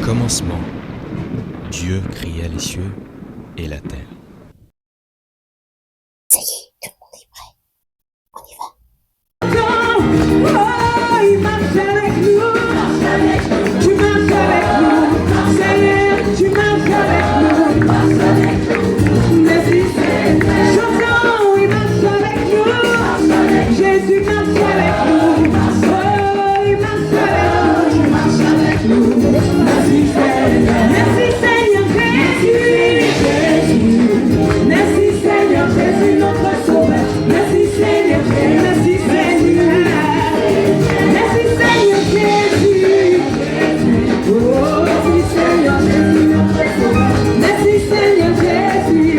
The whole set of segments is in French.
commencement, Dieu créa les cieux et la terre. Ça y est, tout le monde est prêt. On y va. Oh, il marche avec nous. Tu marches avec nous. Seigneur, tu marches avec nous. Merci, Seigneur. Chantons, il marche avec nous. Jésus marche avec nous. Oh, il marche avec nous. Merci, Seigneur. Merci, Seigneur Jésus. Merci, Seigneur Jésus, notre Sauveur. Merci, Seigneur Jésus. Merci, Seigneur. Merci, Seigneur Jésus. Oh, merci, Seigneur Jésus, notre Sauveur. Merci, Seigneur Jésus.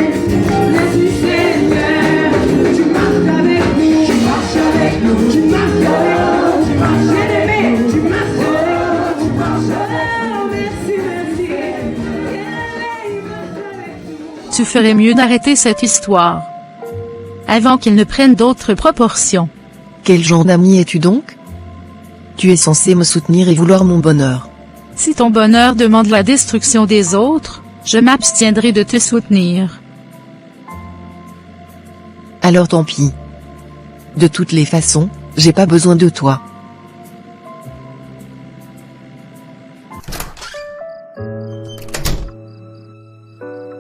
Merci, Seigneur. Tu marches avec nous. Tu marches avec nous. Tu marches avec nous. Tu marches bien-aimé. Tu marches avec nous. Tu marches avec nous. Merci, merci. Tu ferais mieux d'arrêter cette histoire avant qu'il ne prenne d'autres proportions. Quel genre d'ami es-tu donc? Tu es censé me soutenir et vouloir mon bonheur. Si ton bonheur demande la destruction des autres, je m'abstiendrai de te soutenir. Alors tant pis. De toutes les façons, j'ai pas besoin de toi.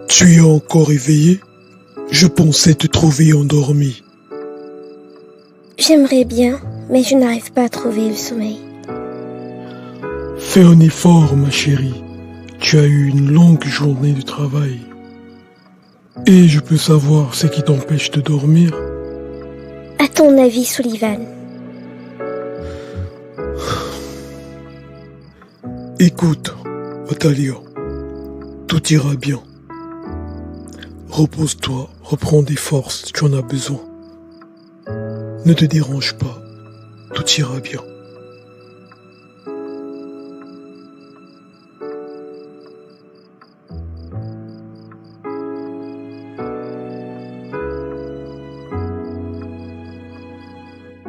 Tu es encore éveillé? Je pensais te trouver endormi. J'aimerais bien, mais je n'arrive pas à trouver le sommeil. Fais un effort, ma chérie. Tu as eu une longue journée de travail. Et je peux savoir ce qui t'empêche de dormir? À ton avis, Sullivan? Écoute, Atalia, tout ira bien. Repose-toi, reprends des forces, tu en as besoin. Ne te dérange pas, tout ira bien.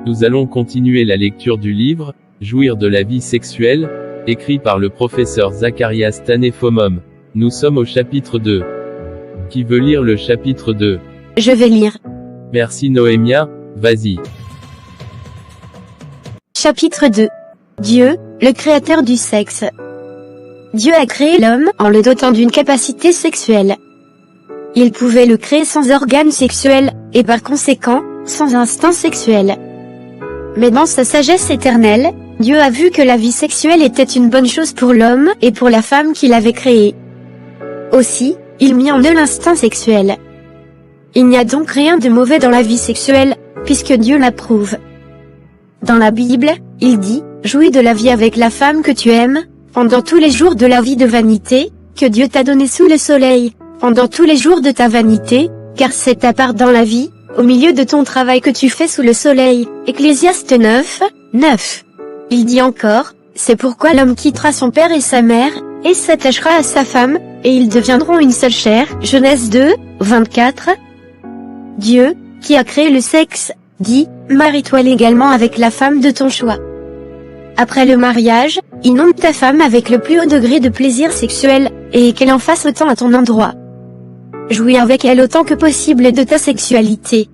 Nous allons continuer la lecture du livre, Jouir de la vie sexuelle, écrit par le professeur Zacharias Tanephomum. Nous sommes au chapitre 2. Qui veut lire le chapitre 2? Je vais lire. Merci Noémia, vas-y. Chapitre 2. Dieu, le créateur du sexe. Dieu a créé l'homme en le dotant d'une capacité sexuelle. Il pouvait le créer sans organes sexuels, et par conséquent, sans instinct sexuel. Mais dans sa sagesse éternelle, Dieu a vu que la vie sexuelle était une bonne chose pour l'homme et pour la femme qu'il avait créée. Aussi, il mit en eux l'instinct sexuel. Il n'y a donc rien de mauvais dans la vie sexuelle, puisque Dieu l'approuve. Dans la Bible, il dit, « Jouis de la vie avec la femme que tu aimes, pendant tous les jours de la vie de vanité, que Dieu t'a donnée sous le soleil, pendant tous les jours de ta vanité, car c'est ta part dans la vie, au milieu de ton travail que tu fais sous le soleil. » Ecclésiaste 9, 9. Il dit encore, « C'est pourquoi l'homme quittera son père et sa mère, et s'attachera à sa femme, et ils deviendront une seule chair. » Genèse 2, 24. Dieu, qui a créé le sexe, dit, « Marie-toi légalement avec la femme de ton choix. » Après le mariage, inonde ta femme avec le plus haut degré de plaisir sexuel, et qu'elle en fasse autant à ton endroit. Jouis avec elle autant que possible de ta sexualité.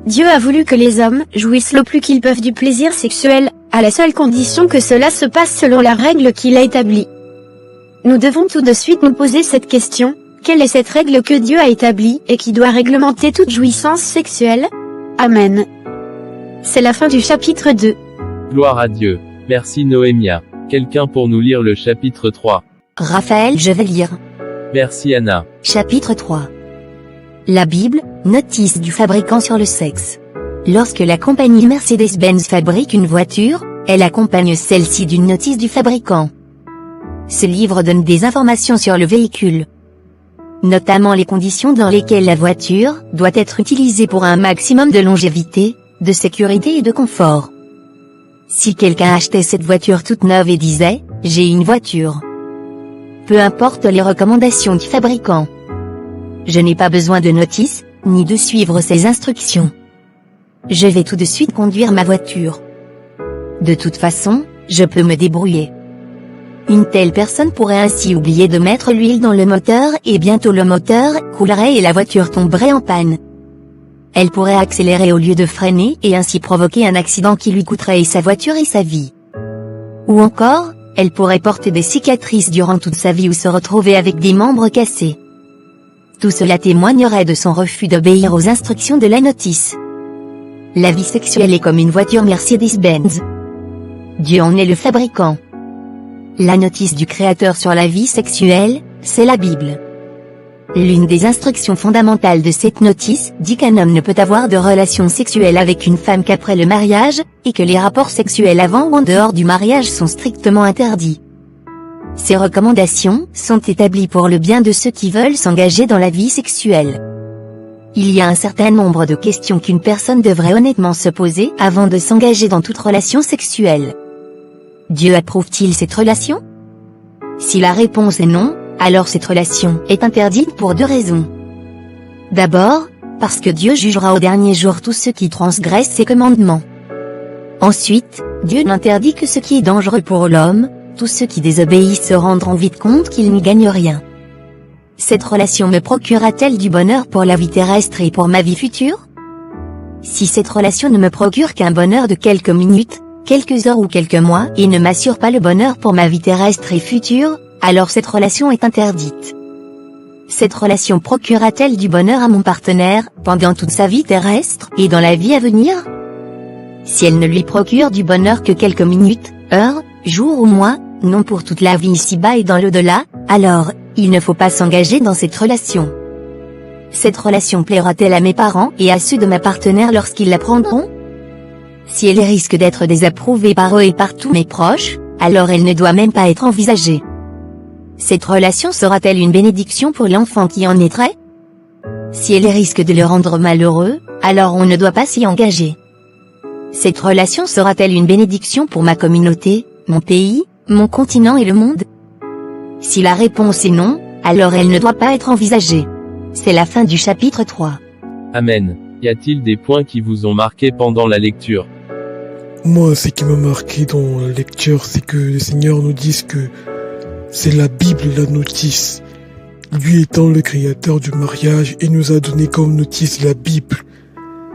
Dieu a voulu que les hommes jouissent le plus qu'ils peuvent du plaisir sexuel, à la seule condition que cela se passe selon la règle qu'il a établie. Nous devons tout de suite nous poser cette question, quelle est cette règle que Dieu a établie et qui doit réglementer toute jouissance sexuelle? Amen. C'est la fin du chapitre 2. Gloire à Dieu. Merci Noémia. Quelqu'un pour nous lire le chapitre 3? Raphaël, je vais lire. Merci Anna. Chapitre 3. La Bible, notice du fabricant sur le sexe. Lorsque la compagnie Mercedes-Benz fabrique une voiture, elle accompagne celle-ci d'une notice du fabricant. Ce livre donne des informations sur le véhicule, notamment les conditions dans lesquelles la voiture doit être utilisée pour un maximum de longévité, de sécurité et de confort. Si quelqu'un achetait cette voiture toute neuve et disait « J'ai une voiture », peu importe les recommandations du fabricant, je n'ai pas besoin de notice, ni de suivre ses instructions. Je vais tout de suite conduire ma voiture. De toute façon, je peux me débrouiller. Une telle personne pourrait ainsi oublier de mettre l'huile dans le moteur et bientôt le moteur coulerait et la voiture tomberait en panne. Elle pourrait accélérer au lieu de freiner et ainsi provoquer un accident qui lui coûterait sa voiture et sa vie. Ou encore, elle pourrait porter des cicatrices durant toute sa vie ou se retrouver avec des membres cassés. Tout cela témoignerait de son refus d'obéir aux instructions de la notice. La vie sexuelle est comme une voiture Mercedes-Benz. Dieu en est le fabricant. La notice du Créateur sur la vie sexuelle, c'est la Bible. L'une des instructions fondamentales de cette notice dit qu'un homme ne peut avoir de relations sexuelles avec une femme qu'après le mariage, et que les rapports sexuels avant ou en dehors du mariage sont strictement interdits. Ces recommandations sont établies pour le bien de ceux qui veulent s'engager dans la vie sexuelle. Il y a un certain nombre de questions qu'une personne devrait honnêtement se poser avant de s'engager dans toute relation sexuelle. Dieu approuve-t-il cette relation? Si la réponse est non, alors cette relation est interdite pour deux raisons. D'abord, parce que Dieu jugera au dernier jour tous ceux qui transgressent ses commandements. Ensuite, Dieu n'interdit que ce qui est dangereux pour l'homme, tous ceux qui désobéissent se rendront vite compte qu'ils n'y gagnent rien. Cette relation me procurera-t-elle du bonheur pour la vie terrestre et pour ma vie future? Si cette relation ne me procure qu'un bonheur de quelques minutes, quelques heures ou quelques mois et ne m'assure pas le bonheur pour ma vie terrestre et future, alors cette relation est interdite. Cette relation procurera-t-elle du bonheur à mon partenaire, pendant toute sa vie terrestre et dans la vie à venir? Si elle ne lui procure du bonheur que quelques minutes, heures, jours ou mois, non pour toute la vie ici-bas et dans l'au-delà, alors, il ne faut pas s'engager dans cette relation. Cette relation plaira-t-elle à mes parents et à ceux de ma partenaire lorsqu'ils l'apprendront? Si elle risque d'être désapprouvée par eux et par tous mes proches, alors elle ne doit même pas être envisagée. Cette relation sera-t-elle une bénédiction pour l'enfant qui en naîtrait? Si elle risque de le rendre malheureux, alors on ne doit pas s'y engager. Cette relation sera-t-elle une bénédiction pour ma communauté, mon pays, mon continent et le monde? Si la réponse est non, alors elle ne doit pas être envisagée. C'est la fin du chapitre 3. Amen. Y a-t-il des points qui vous ont marqué pendant la lecture? Moi, ce qui m'a marqué dans la lecture, c'est que le Seigneur nous dit que c'est la Bible la notice. Lui étant le créateur du mariage, il nous a donné comme notice la Bible.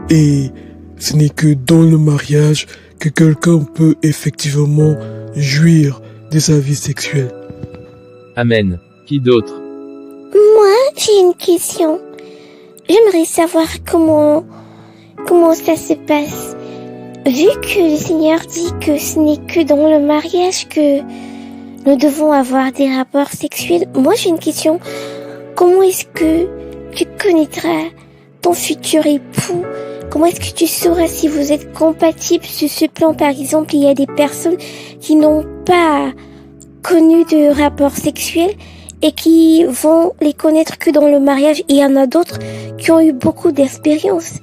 Et ce n'est que dans le mariage que quelqu'un peut effectivement jouir de sa vie sexuelle. Amen. Qui d'autre? Moi, j'ai une question. J'aimerais savoir comment ça se passe. Vu que le Seigneur dit que ce n'est que dans le mariage que nous devons avoir des rapports sexuels, moi j'ai une question. Comment est-ce que tu connaîtras ton futur époux? Comment est-ce que tu sauras si vous êtes compatibles sur ce plan? Par exemple, il y a des personnes qui n'ont pas connu de rapports sexuels et qui vont les connaître que dans le mariage. Et il y en a d'autres qui ont eu beaucoup d'expérience.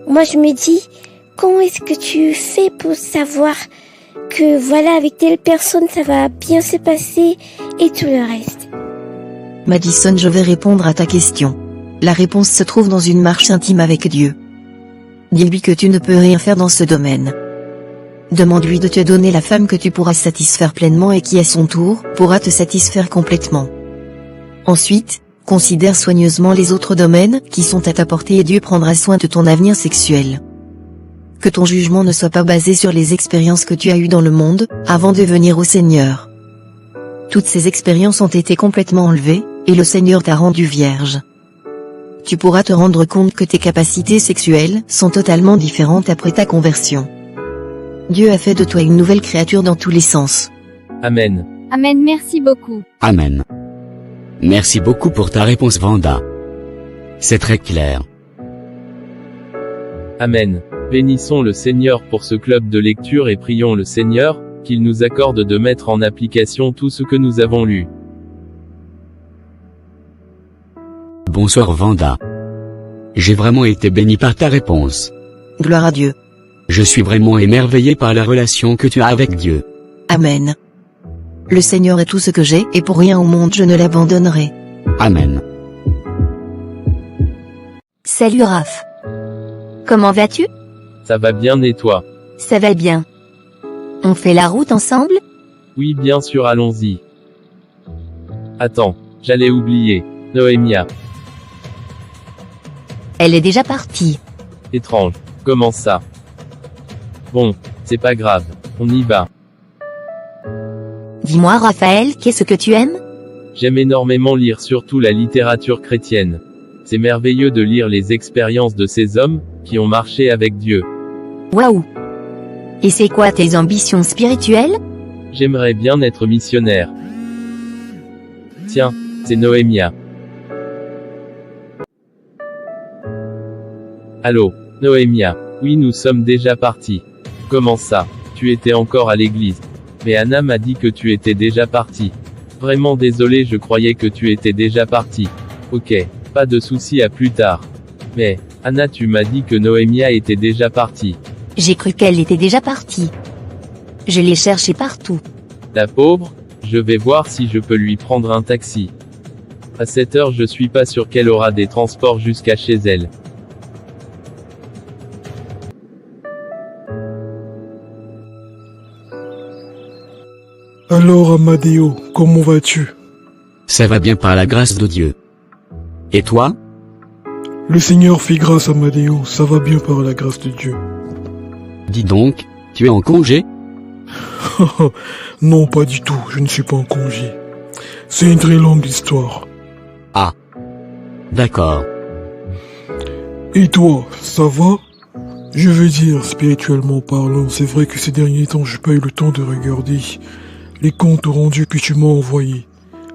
Moi, je me dis, comment est-ce que tu fais pour savoir que voilà, avec telle personne, ça va bien se passer et tout le reste? Madison, je vais répondre à ta question. La réponse se trouve dans une marche intime avec Dieu. Dis-lui que tu ne peux rien faire dans ce domaine. Demande-lui de te donner la femme que tu pourras satisfaire pleinement et qui à son tour pourra te satisfaire complètement. Ensuite, considère soigneusement les autres domaines qui sont à ta portée et Dieu prendra soin de ton avenir sexuel. Que ton jugement ne soit pas basé sur les expériences que tu as eues dans le monde, avant de venir au Seigneur. Toutes ces expériences ont été complètement enlevées, et le Seigneur t'a rendu vierge. Tu pourras te rendre compte que tes capacités sexuelles sont totalement différentes après ta conversion. Dieu a fait de toi une nouvelle créature dans tous les sens. Amen. Amen, merci beaucoup. Amen. Merci beaucoup pour ta réponse, Vanda. C'est très clair. Amen. Bénissons le Seigneur pour ce club de lecture et prions le Seigneur, qu'il nous accorde de mettre en application tout ce que nous avons lu. Bonsoir Vanda. J'ai vraiment été béni par ta réponse. Gloire à Dieu. Je suis vraiment émerveillé par la relation que tu as avec Dieu. Amen. Le Seigneur est tout ce que j'ai et pour rien au monde je ne l'abandonnerai. Amen. Salut Raph. Comment vas-tu? Ça va bien et toi? Ça va bien. On fait la route ensemble? Oui, bien sûr, allons-y. Attends, j'allais oublier. Noémia. Elle est déjà partie. Étrange. Comment ça? Bon, c'est pas grave. On y va. Dis-moi Raphaël, qu'est-ce que tu aimes? J'aime énormément lire surtout la littérature chrétienne. C'est merveilleux de lire les expériences de ces hommes, qui ont marché avec Dieu. Waouh! Et c'est quoi tes ambitions spirituelles? J'aimerais bien être missionnaire. Tiens, c'est Noémia. Allô, Noémia. Oui, nous sommes déjà partis. Comment ça? Tu étais encore à l'église. Mais Anna m'a dit que tu étais déjà parti. Vraiment désolé, je croyais que tu étais déjà parti. Ok, pas de souci, à plus tard. Mais, Anna, tu m'as dit que Noémia était déjà partie. J'ai cru qu'elle était déjà partie. Je l'ai cherchée partout. La pauvre, je vais voir si je peux lui prendre un taxi. À cette heure, je suis pas sûr qu'elle aura des transports jusqu'à chez elle. Alors Amadeo, comment vas-tu? Ça va bien par la grâce de Dieu. Et toi? Le Seigneur fait grâce à Amadeo, ça va bien par la grâce de Dieu. Dis donc, tu es en congé? Non, pas du tout, je ne suis pas en congé. C'est une très longue histoire. Ah. D'accord. Et toi, ça va? Je veux dire, spirituellement parlant, c'est vrai que ces derniers temps, j'ai pas eu le temps de regarder les comptes rendus que tu m'as envoyés.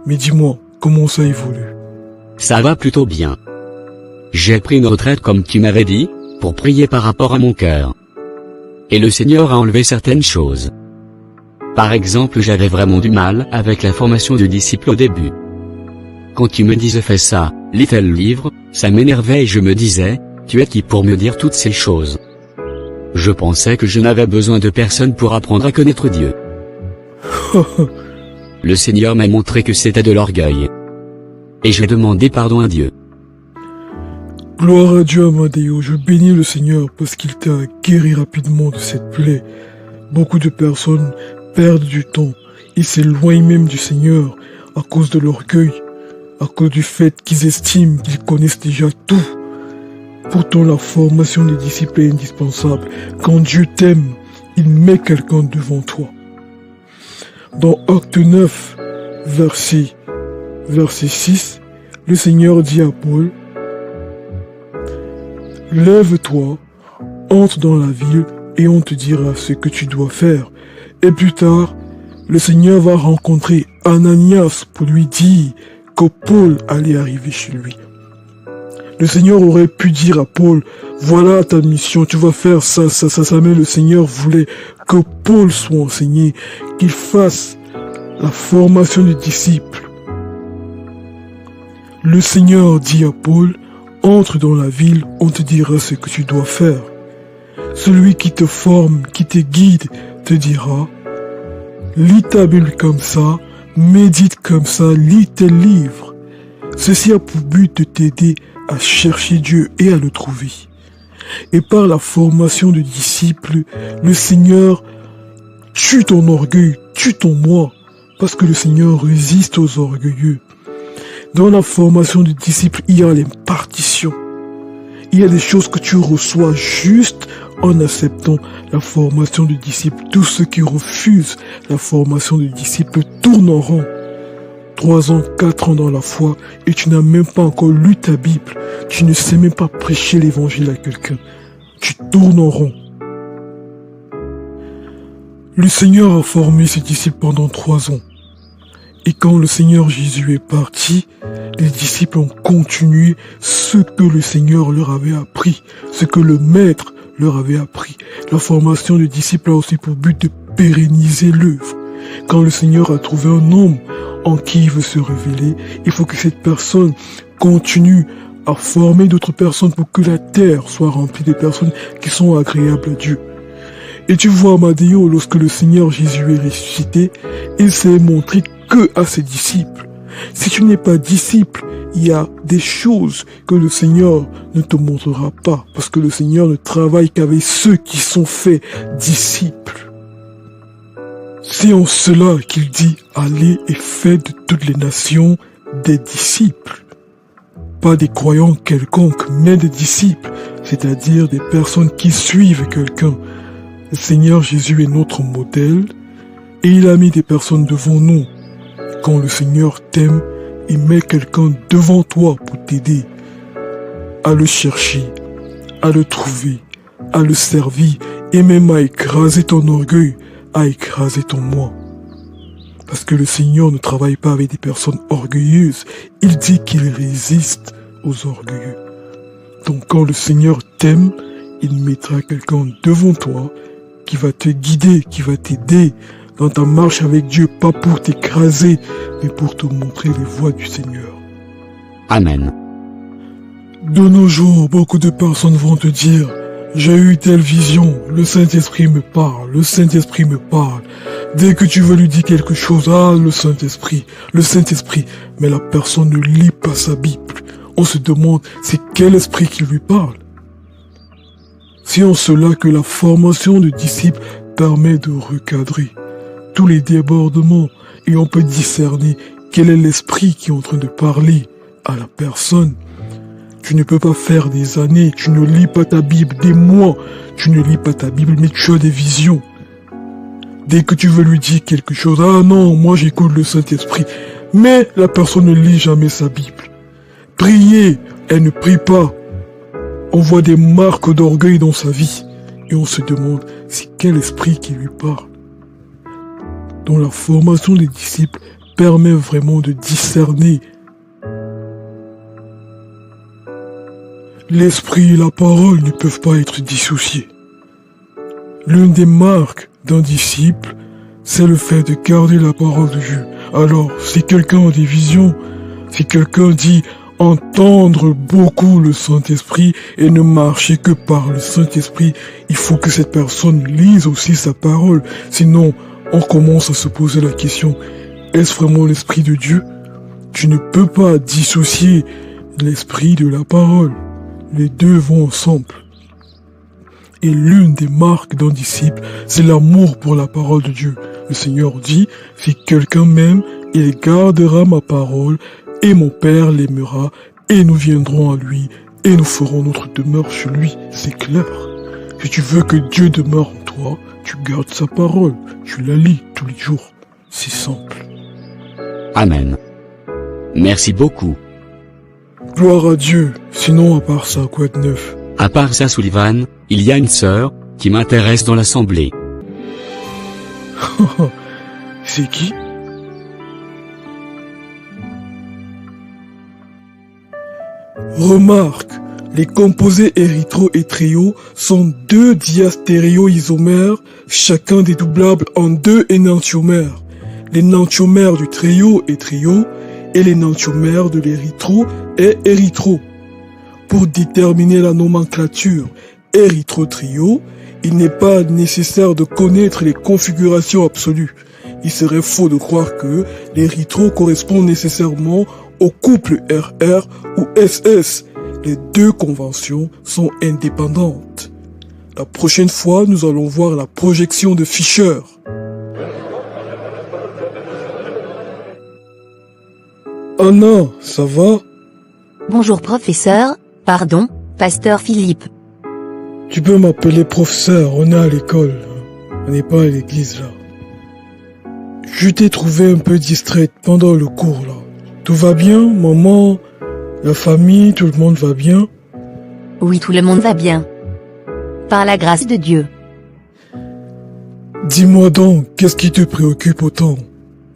Mais dis-moi, comment ça évolue? Ça va plutôt bien. J'ai pris une retraite comme tu m'avais dit, pour prier par rapport à mon cœur. Et le Seigneur a enlevé certaines choses. Par exemple, j'avais vraiment du mal avec la formation du disciple au début. Quand tu me disais fais ça, lis tel livre, ça m'énervait et je me disais, tu es qui pour me dire toutes ces choses? Je pensais que je n'avais besoin de personne pour apprendre à connaître Dieu. Le Seigneur m'a montré que c'était de l'orgueil. Et j'ai demandé pardon à Dieu. Gloire à Dieu, Amadeo, je bénis le Seigneur parce qu'il t'a guéri rapidement de cette plaie. Beaucoup de personnes perdent du temps et s'éloignent même du Seigneur à cause de l'orgueil, à cause du fait qu'ils estiment qu'ils connaissent déjà tout. Pourtant, la formation des disciples est indispensable. Quand Dieu t'aime, il met quelqu'un devant toi. Dans Acte 9, verset 6, le Seigneur dit à Paul, « Lève-toi, entre dans la ville et on te dira ce que tu dois faire. » Et plus tard, le Seigneur va rencontrer Ananias pour lui dire que Paul allait arriver chez lui. Le Seigneur aurait pu dire à Paul, « Voilà ta mission, tu vas faire ça, mais le Seigneur voulait que Paul soit enseigné, qu'il fasse la formation des disciples. » Le Seigneur dit à Paul, « Entre dans la ville, on te dira ce que tu dois faire. » Celui qui te forme, qui te guide, te dira, « Lis ta Bible comme ça, médite comme ça, lis tes livres. » Ceci a pour but de t'aider à chercher Dieu et à le trouver. Et par la formation de disciples, le Seigneur tue ton orgueil, tue ton moi, parce que le Seigneur résiste aux orgueilleux. Dans la formation de disciples, il y a l'impartition. Il y a des choses que tu reçois juste en acceptant la formation de disciples. Tous ceux qui refusent la formation de disciples tournent en rond. 3 ans, 4 ans dans la foi et tu n'as même pas encore lu ta Bible. Tu ne sais même pas prêcher l'évangile à quelqu'un. Tu tournes en rond. Le Seigneur a formé ses disciples pendant 3 ans. Et quand le Seigneur Jésus est parti, les disciples ont continué ce que le Seigneur leur avait appris, ce que le Maître leur avait appris. La formation des disciples a aussi pour but de pérenniser l'œuvre. Quand le Seigneur a trouvé un homme en qui il veut se révéler, il faut que cette personne continue à former d'autres personnes pour que la terre soit remplie de personnes qui sont agréables à Dieu. Et tu vois, Amadeo, lorsque le Seigneur Jésus est ressuscité, il s'est montré que à ses disciples. Si tu n'es pas disciple, il y a des choses que le Seigneur ne te montrera pas, parce que le Seigneur ne travaille qu'avec ceux qui sont faits disciples. C'est en cela qu'il dit « Allez et faites de toutes les nations des disciples ». Pas des croyants quelconques, mais des disciples, c'est-à-dire des personnes qui suivent quelqu'un. Le Seigneur Jésus est notre modèle et il a mis des personnes devant nous. Quand le Seigneur t'aime, il met quelqu'un devant toi pour t'aider à le chercher, à le trouver, à le servir et même à écraser ton orgueil, à écraser ton moi. Parce que le Seigneur ne travaille pas avec des personnes orgueilleuses. Il dit qu'il résiste aux orgueilleux. Donc quand le Seigneur t'aime, il mettra quelqu'un devant toi qui va te guider, qui va t'aider dans ta marche avec Dieu, pas pour t'écraser, mais pour te montrer les voies du Seigneur. Amen. De nos jours, beaucoup de personnes vont te dire « J'ai eu telle vision, le Saint-Esprit me parle, le Saint-Esprit me parle. » Dès que tu veux lui dire quelque chose, ah, le Saint-Esprit, mais la personne ne lit pas sa Bible. On se demande, c'est quel esprit qui lui parle? C'est en cela que la formation de disciples permet de recadrer tous les débordements et on peut discerner quel est l'esprit qui est en train de parler à la personne. Tu ne peux pas faire des années, tu ne lis pas ta Bible, des mois, tu ne lis pas ta Bible, mais tu as des visions. Dès que tu veux lui dire quelque chose, ah non, moi j'écoute le Saint-Esprit, mais la personne ne lit jamais sa Bible. Prier, elle ne prie pas. On voit des marques d'orgueil dans sa vie et on se demande, c'est quel esprit qui lui parle. Donc la formation des disciples permet vraiment de discerner l'esprit et la parole ne peuvent pas être dissociés. L'une des marques d'un disciple, c'est le fait de garder la parole de Dieu. Alors, si quelqu'un a des visions, si quelqu'un dit entendre beaucoup le Saint-Esprit et ne marcher que par le Saint-Esprit, il faut que cette personne lise aussi sa parole. Sinon, on commence à se poser la question, est-ce vraiment l'Esprit de Dieu? Tu ne peux pas dissocier l'Esprit de la parole. Les deux vont ensemble. Et l'une des marques d'un disciple, c'est l'amour pour la parole de Dieu. Le Seigneur dit, si quelqu'un m'aime, il gardera ma parole, et mon Père l'aimera, et nous viendrons à lui, et nous ferons notre demeure chez lui. C'est clair. Si tu veux que Dieu demeure en toi, tu gardes sa parole, tu la lis tous les jours. C'est simple. Amen. Merci beaucoup. Gloire à Dieu. Sinon, à part ça, quoi de neuf? À part ça, Sullivan, il y a une sœur qui m'intéresse dans l'assemblée. C'est qui? Remarque, les composés érythro et trio sont deux diastéréoisomères, chacun dédoublable en deux énantiomères. L'énantiomère du trio est trio et l'énantiomère de l'érythro est érythro. Pour déterminer la nomenclature érythro-trio, il n'est pas nécessaire de connaître les configurations absolues. Il serait faux de croire que l'érythro correspond nécessairement au couple RR ou SS. Les deux conventions sont indépendantes. La prochaine fois, nous allons voir la projection de Fischer. Anna, ça va? Bonjour professeur, pardon, pasteur Philippe. Tu peux m'appeler professeur, on est à l'école. On n'est pas à l'église là. Je t'ai trouvé un peu distraite pendant le cours là. Tout va bien, maman, la famille, tout le monde va bien? Oui, tout le monde va bien. Par la grâce de Dieu. Dis-moi donc, qu'est-ce qui te préoccupe autant?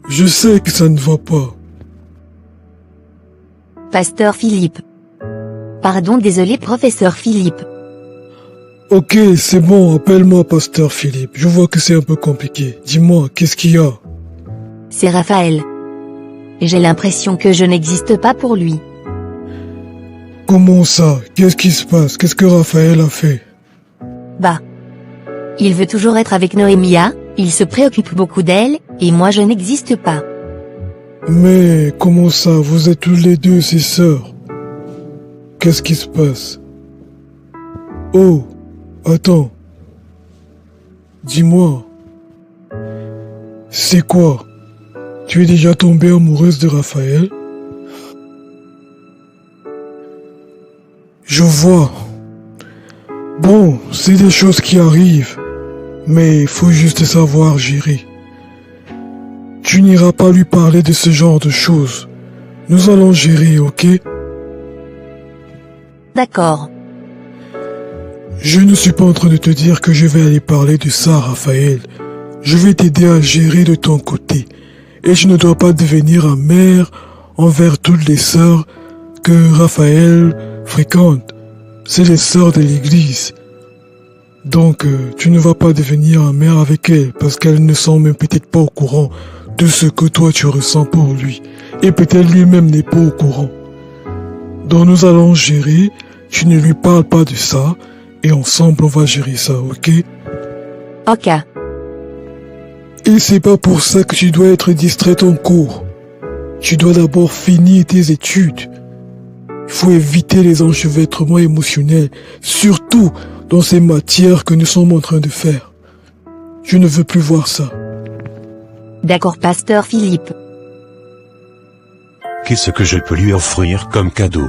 Je sais que ça ne va pas. Pasteur Philippe. Pardon, désolé professeur Philippe. Ok, c'est bon, appelle-moi pasteur Philippe. Je vois que c'est un peu compliqué. Dis-moi, qu'est-ce qu'il y a? C'est Raphaël. J'ai l'impression que je n'existe pas pour lui. Comment ça? Qu'est-ce qui se passe? Qu'est-ce que Raphaël a fait? Bah. Il veut toujours être avec Noémia, il se préoccupe beaucoup d'elle, et moi je n'existe pas. Mais comment ça? Vous êtes tous les deux ses sœurs. Qu'est-ce qui se passe? Oh, attends. Dis-moi. sais quoi? Tu es déjà tombée amoureuse de Raphaël? Je vois. Bon, c'est des choses qui arrivent, mais il faut juste savoir gérer. Tu n'iras pas lui parler de ce genre de choses. Nous allons gérer, ok? D'accord. Je ne suis pas en train de te dire que je vais aller parler de ça, Raphaël. Je vais t'aider à gérer de ton côté. Et je ne dois pas devenir amer envers toutes les sœurs que Raphaël fréquente. C'est les sœurs de l'église. Donc, tu ne vas pas devenir amer avec elles parce qu'elles ne sont même peut-être pas au courant de ce que toi tu ressens pour lui. Et peut-être lui-même n'est pas au courant. Donc nous allons gérer, tu ne lui parles pas de ça, et ensemble on va gérer ça, ok? Ok. Et c'est pas pour ça que tu dois être distraite en cours. Tu dois d'abord finir tes études. Il faut éviter les enchevêtrements émotionnels, surtout dans ces matières que nous sommes en train de faire. Je ne veux plus voir ça. D'accord, pasteur Philippe. Qu'est-ce que je peux lui offrir comme cadeau?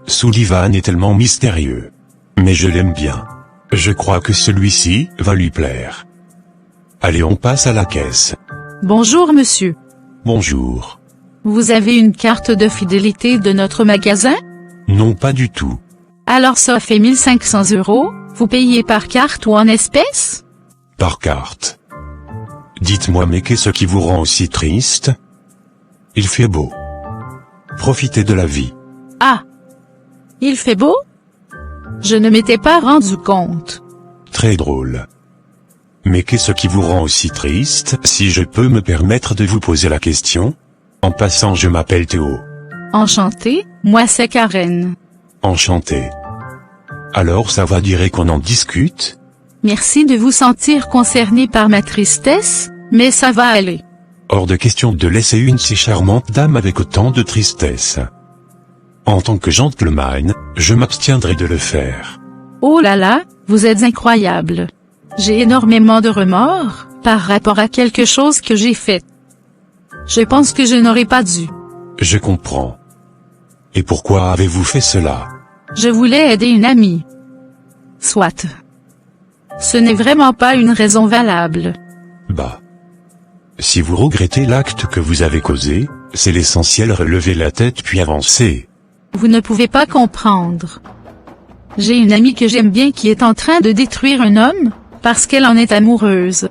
Sullivan est tellement mystérieux. Mais je l'aime bien. Je crois que celui-ci va lui plaire. Allez, on passe à la caisse. Bonjour monsieur. Bonjour. Vous avez une carte de fidélité de notre magasin? Non, pas du tout. Alors ça fait 1500 €. Vous payez par carte ou en espèces? Par carte. Dites-moi, mais qu'est-ce qui vous rend aussi triste? Il fait beau. Profitez de la vie. Ah! Il fait beau? Je ne m'étais pas rendu compte. Très drôle. Mais qu'est-ce qui vous rend aussi triste, si je peux me permettre de vous poser la question? En passant, je m'appelle Théo. Enchanté, moi c'est Karen. Enchanté. Alors ça va dire qu'on en discute? Merci de vous sentir concerné par ma tristesse, mais ça va aller. Hors de question de laisser une si charmante dame avec autant de tristesse. En tant que gentleman, je m'abstiendrai de le faire. Oh là là, vous êtes incroyable. J'ai énormément de remords, par rapport à quelque chose que j'ai fait. Je pense que je n'aurais pas dû. Je comprends. Et pourquoi avez-vous fait cela? Je voulais aider une amie. Soit. Ce n'est vraiment pas une raison valable. Bah. Si vous regrettez l'acte que vous avez causé, c'est l'essentiel, relevez la tête puis avancez. Vous ne pouvez pas comprendre. J'ai une amie que j'aime bien qui est en train de détruire un homme, parce qu'elle en est amoureuse.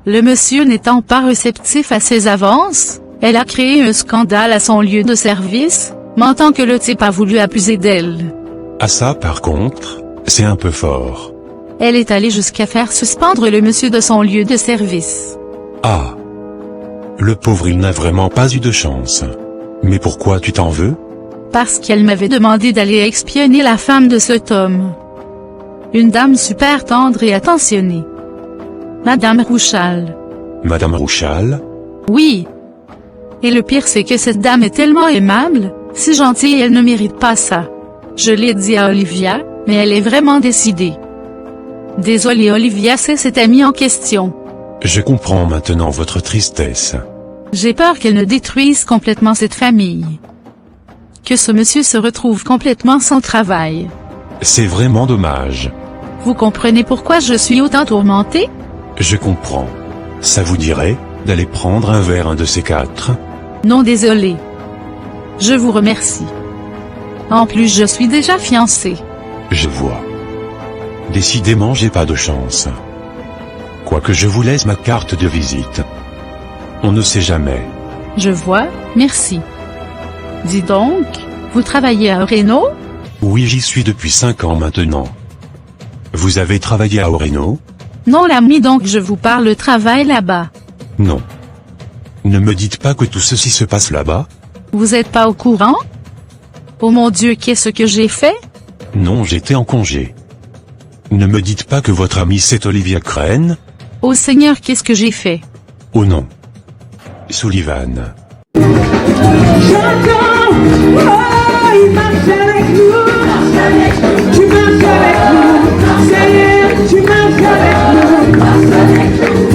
Le monsieur n'étant pas réceptif à ses avances, elle a créé un scandale à son lieu de service, mentant que le type a voulu abuser d'elle. Ah ça par contre, c'est un peu fort. Elle est allée jusqu'à faire suspendre le monsieur de son lieu de service. Ah. Le pauvre, il n'a vraiment pas eu de chance. Mais pourquoi tu t'en veux? Parce qu'elle m'avait demandé d'aller espionner la femme de cet homme. Une dame super tendre et attentionnée. Madame Rouchal. Madame Rouchal? Oui. Et le pire c'est que cette dame est tellement aimable, si gentille, elle ne mérite pas ça. Je l'ai dit à Olivia, mais elle est vraiment décidée. Désolée Olivia, c'est cette amie en question. Je comprends maintenant votre tristesse. J'ai peur qu'elle ne détruise complètement cette famille. Que ce monsieur se retrouve complètement sans travail. C'est vraiment dommage. Vous comprenez pourquoi je suis autant tourmentée? Je comprends. Ça vous dirait d'aller prendre un verre un de ces quatre? Non, désolé. Je vous remercie. En plus, je suis déjà fiancée. Je vois. Décidément, j'ai pas de chance. Quoique je vous laisse ma carte de visite. On ne sait jamais. Je vois, merci. Dis donc, vous travaillez à Oreno? Oui, j'y suis depuis 5 ans maintenant. Vous avez travaillé à Oreno? Non l'ami, donc je vous parle travail là-bas. Non. Ne me dites pas que tout ceci se passe là-bas? Vous êtes pas au courant? Oh mon Dieu, qu'est-ce que j'ai fait? Non, j'étais en congé. Ne me dites pas que votre amie c'est Olivia Crane? Oh Seigneur, qu'est-ce que j'ai fait? Oh non. Sullivan. J'entends, oh, il marche avec nous. Tu marches avec nous. Seigneur, tu marches avec nous.